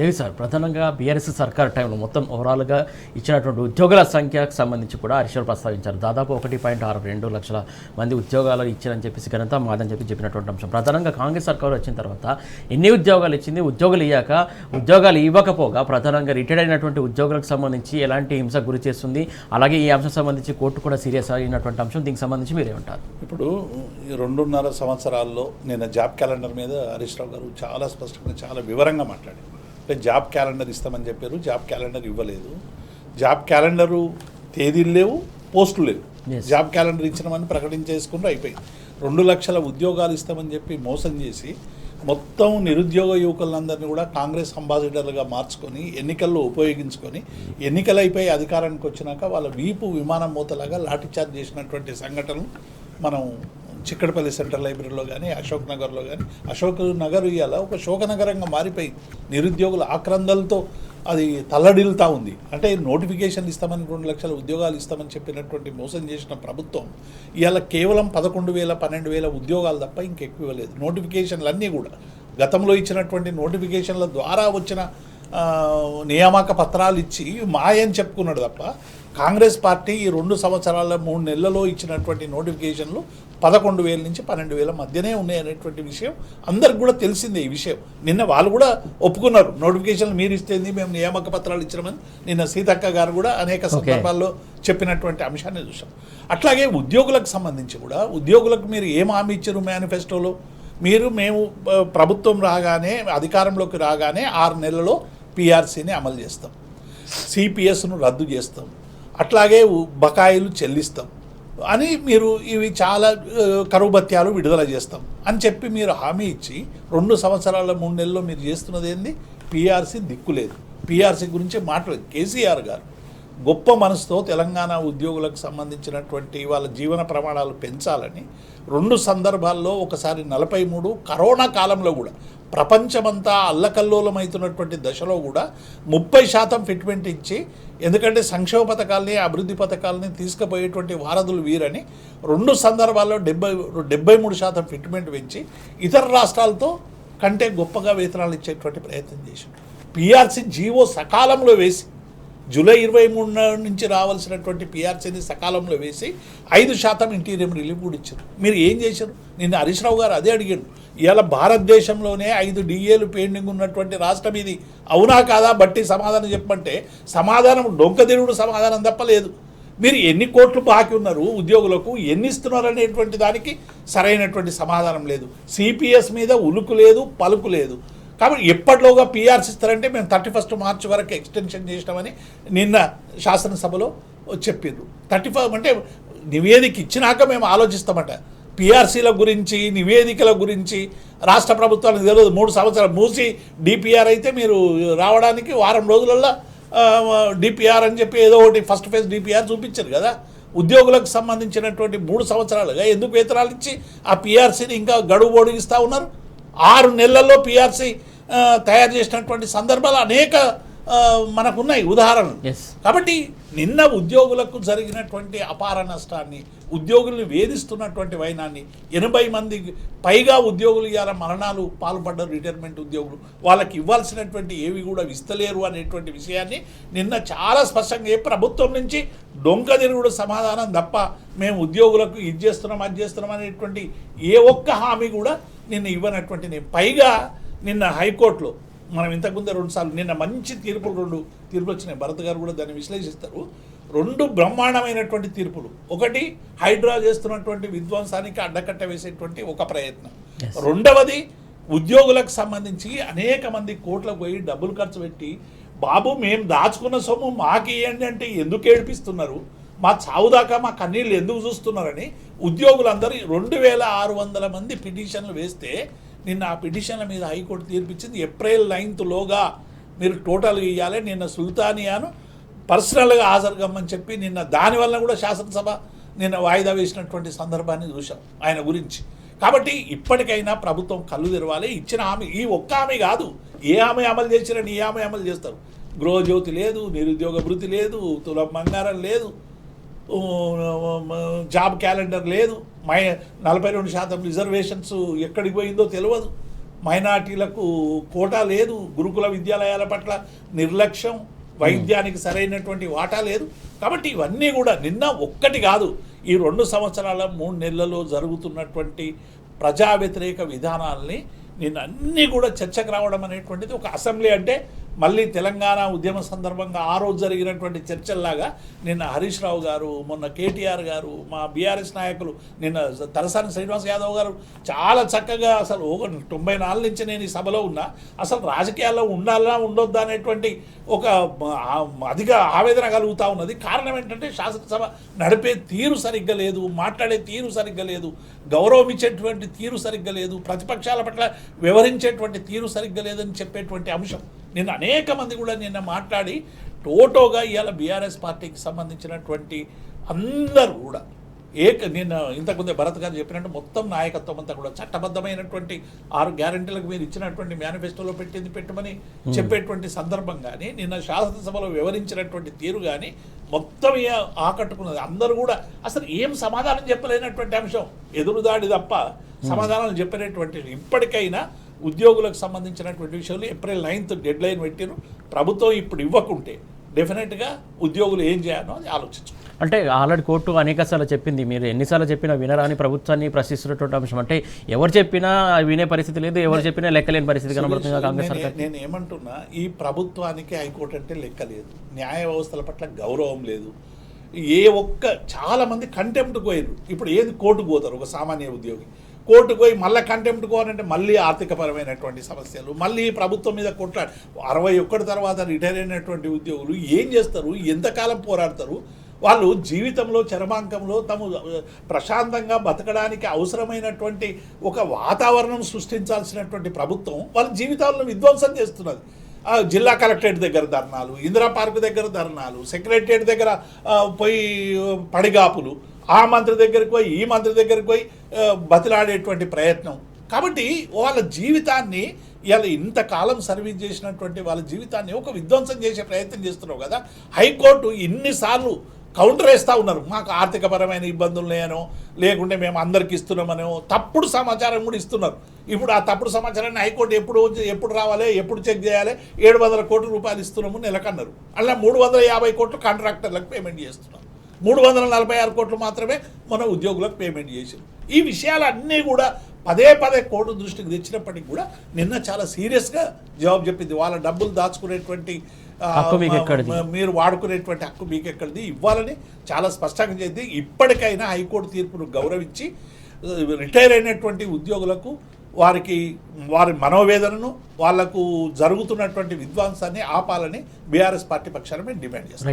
దేవి sir, ప్రధానంగా BRS సర్కార్ టైంలో మొత్తం ఓవరాల్గా ఇచ్చినటువంటి ఉద్యోగుల సంఖ్యకు సంబంధించి కూడా హరీశ్వర్ ప్రస్తావించారు. దాదాపు 1.62 లక్షల మంది ఉద్యోగాలు ఇచ్చారని చెప్పేసి ఘనత మాదని చెప్పినటువంటి అంశం. ప్రధానంగా కాంగ్రెస్ సర్కార్ వచ్చిన తర్వాత ఎన్ని ఉద్యోగాలు ఇచ్చింది, ఉద్యోగులు ఇయ్యాక ఉద్యోగాలు ఇవ్వకపోగా ప్రధానంగా రిటైర్డ్ అయినటువంటి ఉద్యోగులకు సంబంధించి ఎలాంటి హింసకు గురి చేస్తుంది, అలాగే ఈ అంశం సంబంధించి కోర్టు కూడా సీరియస్ అయినటువంటి అంశం. దీనికి సంబంధించి మీరేమంటారు? ఇప్పుడు ఈ 2.5 సంవత్సరాల్లో నిన్న జాబ్ క్యాలెండర్ మీద హరీష్ రావు గారు చాలా స్పష్టంగా చాలా వివరంగా మాట్లాడారు. అంటే జాబ్ క్యాలెండర్ ఇస్తామని చెప్పారు, జాబ్ క్యాలెండర్ ఇవ్వలేదు. జాబ్ క్యాలెండరు తేదీలు లేవు, పోస్టులు లేవు. జాబ్ క్యాలెండర్ ఇచ్చినామని ప్రకటించేసుకుంటూ అయిపోయింది. 2 లక్షల ఉద్యోగాలు ఇస్తామని చెప్పి మోసం చేసి మొత్తం నిరుద్యోగ యువకులందరినీ కూడా కాంగ్రెస్ అంబాసిడర్లుగా మార్చుకొని ఎన్నికల్లో ఉపయోగించుకొని ఎన్నికలైపోయి అధికారానికి వచ్చినాక వాళ్ళ వీపు విమానం మూతలాగా లాఠీచార్జ్ చేసినటువంటి సంఘటనలు మనం చిక్కడపల్లి సెంట్రల్ లైబ్రరీలో కానీ అశోక్ నగర్లో కానీ, అశోక్ నగర్ ఇవాళ ఒక శోకనగరంగా మారిపోయింది. నిరుద్యోగుల ఆక్రందలతో అది తల్లడిల్లుతూ ఉంది. అంటే నోటిఫికేషన్లు ఇస్తామని 2 లక్షల ఉద్యోగాలు ఇస్తామని చెప్పినటువంటి మోసం చేసిన ప్రభుత్వం ఇవాళ కేవలం 11,000 12,000 ఉద్యోగాలు తప్ప ఇంకెక్కువ ఇవ్వలేదు. నోటిఫికేషన్లు అన్నీ కూడా గతంలో ఇచ్చినటువంటి నోటిఫికేషన్ల ద్వారా వచ్చిన నియామక పత్రాలు ఇచ్చి మాయని చెప్పుకున్నాడు తప్ప కాంగ్రెస్ పార్టీ ఈ 2 సంవత్సరాల 3 నెలల్లో ఇచ్చినటువంటి నోటిఫికేషన్లు 11,000 నుంచి 12,000 మధ్యనే ఉన్నాయనేటువంటి విషయం అందరికి కూడా తెలిసిందే. ఈ విషయం నిన్న వాళ్ళు కూడా ఒప్పుకున్నారు. నోటిఫికేషన్లు మీరు ఇస్తేంది, మేము నియామక పత్రాలు ఇచ్చినామని నిన్న సీతక్క గారు కూడా అనేక సందర్భాల్లో చెప్పినటువంటి అంశాన్ని చూసాం. అట్లాగే ఉద్యోగులకు సంబంధించి కూడా ఉద్యోగులకు మీరు ఏం హామీ ఇచ్చారు మేనిఫెస్టోలో? మేము ప్రభుత్వం రాగానే, అధికారంలోకి రాగానే 6 నెలల్లో పీఆర్సీని అమలు చేస్తాం, సిపిఎస్ను రద్దు చేస్తాం, అట్లాగే బకాయిలు చెల్లిస్తాం అని మీరు ఇవి చాలా కరువు భత్యాలు విడుదల చేస్తాం అని చెప్పి మీరు హామీ ఇచ్చి 2 సంవత్సరాల 3 నెలల్లో మీరు చేస్తున్నది ఏంది? పీఆర్సీ దిక్కులేదు, పీఆర్సీ గురించి మాట్లాడలేదు. కేసీఆర్ గారు గొప్ప మనసుతో తెలంగాణ ఉద్యోగులకు సంబంధించినటువంటి వాళ్ళ జీవన ప్రమాణాలు పెంచాలని 2 సందర్భాల్లో, ఒకసారి 43 కరోనా కాలంలో కూడా ప్రపంచమంతా అల్లకల్లోలమవుతున్నటువంటి దశలో కూడా 30% ఫిట్మెంట్ ఇచ్చి, ఎందుకంటే సంక్షేమ పథకాలని అభివృద్ధి పథకాలని తీసుకుపోయేటువంటి వారధులు వీరని 2 సందర్భాల్లో 73% ఫిట్మెంట్ పెంచి ఇతర రాష్ట్రాలతో కంటే గొప్పగా వేతనాలు ఇచ్చేటువంటి ప్రయత్నం చేశారు. పీఆర్సీ జీవో సకాలంలో వేసి జూలై 23 నుంచి రావాల్సినటువంటి పీఆర్సీని సకాలంలో వేసి 5% ఇంటీరియం రిలీఫ్ కూడా ఇచ్చారు. మీరు ఏం చేశారు? నిన్న హరీష్ రావు గారు అదే అడిగాడు. ఇవాళ భారతదేశంలోనే 5 డిఏలు పెండింగ్ ఉన్నటువంటి రాష్ట్రం ఇది. అవునా కాదా బట్టి సమాధానం చెప్పమంటే సమాధానం డొంకదిరుడు సమాధానం తప్పలేదు. మీరు ఎన్ని కోట్లు బాకీ ఉన్నారు ఉద్యోగులకు, ఎన్ని ఇస్తున్నారు అనేటువంటి దానికి సరైనటువంటి సమాధానం లేదు. సిపిఎస్ మీద ఉలుకు లేదు, పలుకు లేదు. కాబట్టి ఎప్పటిలోగా పీఆర్సీ ఇస్తారంటే మేము 31 మార్చి వరకు ఎక్స్టెన్షన్ చేసినామని నిన్న శాసనసభలో చెప్పారు. 35 అంటే నివేదిక ఇచ్చినాక మేము ఆలోచిస్తామట. పీఆర్సీల గురించి, నివేదికల గురించి రాష్ట్ర ప్రభుత్వానికి తెలియదు. 3 సంవత్సరాలు మూసి డిపిఆర్ అయితే మీరు రావడానికి వారం రోజులలో డిపిఆర్ అని చెప్పి ఏదో ఒకటి ఫస్ట్ ఫేజ్ డిపిఆర్ చూపించారు కదా. ఉద్యోగులకు సంబంధించినటువంటి 3 సంవత్సరాలుగా ఎందుకు వేతనాలు ఇచ్చి ఆ పీఆర్సీని ఇంకా గడువు పొడిగిస్తూ ఉన్నారు? 6 నెలల్లో పీఆర్సీ తయారు చేసినటువంటి సందర్భాలు అనేక మనకున్నాయి ఉదాహరణలు. కాబట్టి నిన్న ఉద్యోగులకు జరిగినటువంటి అపార నష్టాన్ని, ఉద్యోగుల్ని వేధిస్తున్నటువంటి వైనాన్ని, 80 మంది పైగా ఉద్యోగులు ఇవాళ మరణాలు పాల్పడ్డారు. రిటైర్మెంట్ ఉద్యోగులు వాళ్ళకి ఇవ్వాల్సినటువంటి ఏవి కూడా ఇస్తలేరు అనేటువంటి విషయాన్ని నిన్న చాలా స్పష్టంగా ప్రభుత్వం నుంచి డొంకదిరుగుడు సమాధానం తప్ప మేము ఉద్యోగులకు ఇది చేస్తున్నాం అది చేస్తున్నాం అనేటువంటి ఏ ఒక్క హామీ కూడా నిన్న ఇవ్వనటువంటి పైగా నిన్న హైకోర్టులో మనం ఇంతకుముందే 2 సార్లు నిన్న మంచి తీర్పులు వచ్చినాయి. భరత్ గారు కూడా దాన్ని విశ్లేషిస్తారు. 2 బ్రహ్మాండమైనటువంటి తీర్పులు. ఒకటి హైడ్రా చేస్తున్నటువంటి విధ్వంసానికి అడ్డకట్ట వేసేటువంటి ఒక ప్రయత్నం. రెండవది ఉద్యోగులకు సంబంధించి అనేక మంది కోట్లకు పోయి డబ్బులు ఖర్చు పెట్టి బాబు మేము దాచుకున్న సొమ్ము మాకు ఇవ్వండి అంటే ఎందుకు ఏడిపిస్తున్నారు, మా చావుదాకా మా కన్నీళ్ళు ఎందుకు చూస్తున్నారని ఉద్యోగులందరూ 2,600 మంది పిటిషన్లు వేస్తే నిన్న ఆ పిటిషన్ల మీద హైకోర్టు తీర్పిచ్చింది. ఏప్రిల్ 9th మీరు టోటల్గా ఇవ్వాలి. నిన్న సుల్తానియాను పర్సనల్గా హాజరుగమ్మని చెప్పి నిన్న దానివల్ల కూడా శాసనసభ నిన్న వాయిదా వేసినటువంటి సందర్భాన్ని చూసాం ఆయన గురించి. కాబట్టి ఇప్పటికైనా ప్రభుత్వం కళ్ళు తెరవాలి. ఇచ్చిన హామీ ఈ ఒక్క హామీ కాదు, ఏ హామీ అమలు చేసిరని ఈ హామీ అమలు చేస్తారు. గృహజ్యోతి లేదు, నిరుద్యోగ భృతి లేదు, తులం బంగారం లేదు, జాబ్ క్యాలెండర్ లేదు, 42% రిజర్వేషన్స్ ఎక్కడికి పోయిందో తెలియదు. మైనార్టీలకు కోటా లేదు, గురుకుల విద్యాలయాల పట్ల నిర్లక్ష్యం, వైద్యానికి సరైనటువంటి వాటా లేదు. కాబట్టి ఇవన్నీ కూడా నిన్న ఒక్కటి కాదు, ఈ 2 సంవత్సరాల 3 నెలల్లో జరుగుతున్నటువంటి ప్రజా వ్యతిరేక విధానాల్ని నిన్న అన్నీ కూడా చర్చకు రావడం అనేటువంటిది ఒక అసెంబ్లీ అంటే మళ్ళీ తెలంగాణ ఉద్యమ సందర్భంగా ఆ రోజు జరిగినటువంటి చర్చల్లాగా నిన్న హరీష్ రావు గారు, మొన్న కేటీఆర్ గారు, మా బీఆర్ఎస్ నాయకులు, నిన్న తలసాని శ్రీనివాస్ యాదవ్ గారు చాలా చక్కగా అసలు 94 నుంచి నేను ఈ సభలో ఉన్నా, అసలు రాజకీయాల్లో ఉండాలా ఉండొద్దా అనేటువంటి ఒక అధిక ఆవేదన కలుగుతూ ఉన్నది. కారణం ఏంటంటే శాసనసభ నడిపే తీరు సరిగ్గా లేదు, మాట్లాడే తీరు సరిగ్గా లేదు, గౌరవం ఇచ్చేటువంటి తీరు సరిగ్గా లేదు, ప్రతిపక్షాల పట్ల వ్యవహరించేటువంటి తీరు సరిగ్గా లేదని చెప్పేటువంటి అంశం నిన్న అనేక మంది కూడా నిన్న మాట్లాడి టోటోగా ఇవాళ బీఆర్ఎస్ పార్టీకి సంబంధించినటువంటి అందరూ కూడా నిన్న ఇంతకుముందే భరత్ గారు చెప్పినట్టు మొత్తం నాయకత్వం అంతా కూడా చట్టబద్ధమైనటువంటి 6 గ్యారెంటీలకు మీరు ఇచ్చినటువంటి మేనిఫెస్టోలో పెట్టమని చెప్పేటువంటి సందర్భం కానీ, నిన్న శాసనసభలో వివరించినటువంటి తీరు కానీ మొత్తం ఆకట్టుకున్నది. అందరూ కూడా అసలు ఏం సమాధానం చెప్పలేనటువంటి అంశం, ఎదురుదాడి తప్ప సమాధానాలు చెప్పలేటువంటి. ఇప్పటికైనా ఉద్యోగులకు సంబంధించినటువంటి విషయాలు ఏప్రిల్ 9th డెడ్ లైన్ పెట్టిరు. ప్రభుత్వం ఇప్పుడు ఇవ్వకుంటే డెఫినెట్గా ఉద్యోగులు ఏం చేయాలో అది ఆలోచించు. అంటే ఆల్రెడీ కోర్టు అనేకసార్లు చెప్పింది, మీరు ఎన్నిసార్లు చెప్పినా వినరాని ప్రభుత్వాన్ని ప్రశ్నిస్తున్నటువంటి అంశం. అంటే ఎవరు చెప్పినా వినే పరిస్థితి లేదు, ఎవరు చెప్పినా లెక్కలేని పరిస్థితి కనబడుతుంది కాంగ్రెస్ సర్కార్. నేను ఏమంటున్నా, ఈ ప్రభుత్వానికి హైకోర్టు అంటే లెక్క లేదు, న్యాయ వ్యవస్థల పట్ల గౌరవం లేదు. చాలామంది కంటెంప్ట్కి పోయారు. ఇప్పుడు ఏది కోర్టుకు పోతారు ఒక సామాన్య ఉద్యోగి, కోర్టుకు పోయి మళ్ళీ కంటెంప్ట్ కోవాలంటే మళ్ళీ ఆర్థికపరమైనటువంటి సమస్యలు, మళ్ళీ ప్రభుత్వం మీద కొట్లాడు. 61 తర్వాత రిటైర్ అయినటువంటి ఉద్యోగులు ఏం చేస్తారు, ఎంతకాలం పోరాడతారు? వాళ్ళు జీవితంలో చరమాంకంలో తాము ప్రశాంతంగా బతకడానికి అవసరమైనటువంటి ఒక వాతావరణం సృష్టించాల్సినటువంటి ప్రభుత్వం వాళ్ళ జీవితాలను విధ్వంసం చేస్తున్నది. జిల్లా కలెక్టరేట్ దగ్గర ధర్నాలు, ఇందిరా పార్క్ దగ్గర ధర్నాలు, సెక్రటరియట్ దగ్గర పోయి పడిగాపులు, ఆ మంత్రి దగ్గరికి పోయి ఈ మంత్రి దగ్గరికి పోయి బతిలాడేటువంటి ప్రయత్నం. కాబట్టి వాళ్ళ జీవితాన్ని ఇలా ఇంతకాలం సర్వీస్ చేసినటువంటి వాళ్ళ జీవితాన్ని ఒక విధ్వంసం చేసే ప్రయత్నం చేస్తున్నావు కదా. హైకోర్టు ఇన్నిసార్లు కౌంటర్ వేస్తూ ఉన్నారు, మాకు ఆర్థికపరమైన ఇబ్బందులు లేనో, లేకుంటే మేము అందరికి ఇస్తున్నామనో తప్పుడు సమాచారం కూడా ఇస్తున్నారు. ఇప్పుడు ఆ తప్పుడు సమాచారాన్ని హైకోర్టు ఎప్పుడు రావాలి, ఎప్పుడు చెక్ చేయాలి, 700 కోట్ల రూపాయలు ఇస్తున్నాము నెలకన్నారు. అలా 350 కోట్లు కాంట్రాక్టర్లకు పేమెంట్ చేస్తున్నాం, 346 కోట్లు మాత్రమే మన ఉద్యోగులకు పేమెంట్ చేసారు. ఈ విషయాలన్నీ కూడా పదే కోర్టు దృష్టికి తెచ్చినప్పటికీ కూడా నిన్న చాలా సీరియస్గా జవాబు చెప్పింది. వాళ్ళ డబ్బులు దాచుకునేటువంటి మీరు వాడుకునేటువంటి హక్కు మీకు ఎక్కడిది ఇవ్వాలని చాలా స్పష్టంగా చేసి, ఇప్పటికైనా హైకోర్టు తీర్పును గౌరవించి రిటైర్ అయినటువంటి ఉద్యోగులకు వారి మనోవేదనను, వాళ్లకు జరుగుతున్నటువంటి విధ్వంసాన్ని ఆపాలని బీఆర్ఎస్ పార్టీ పక్షాన మేము డిమాండ్ చేస్తాం.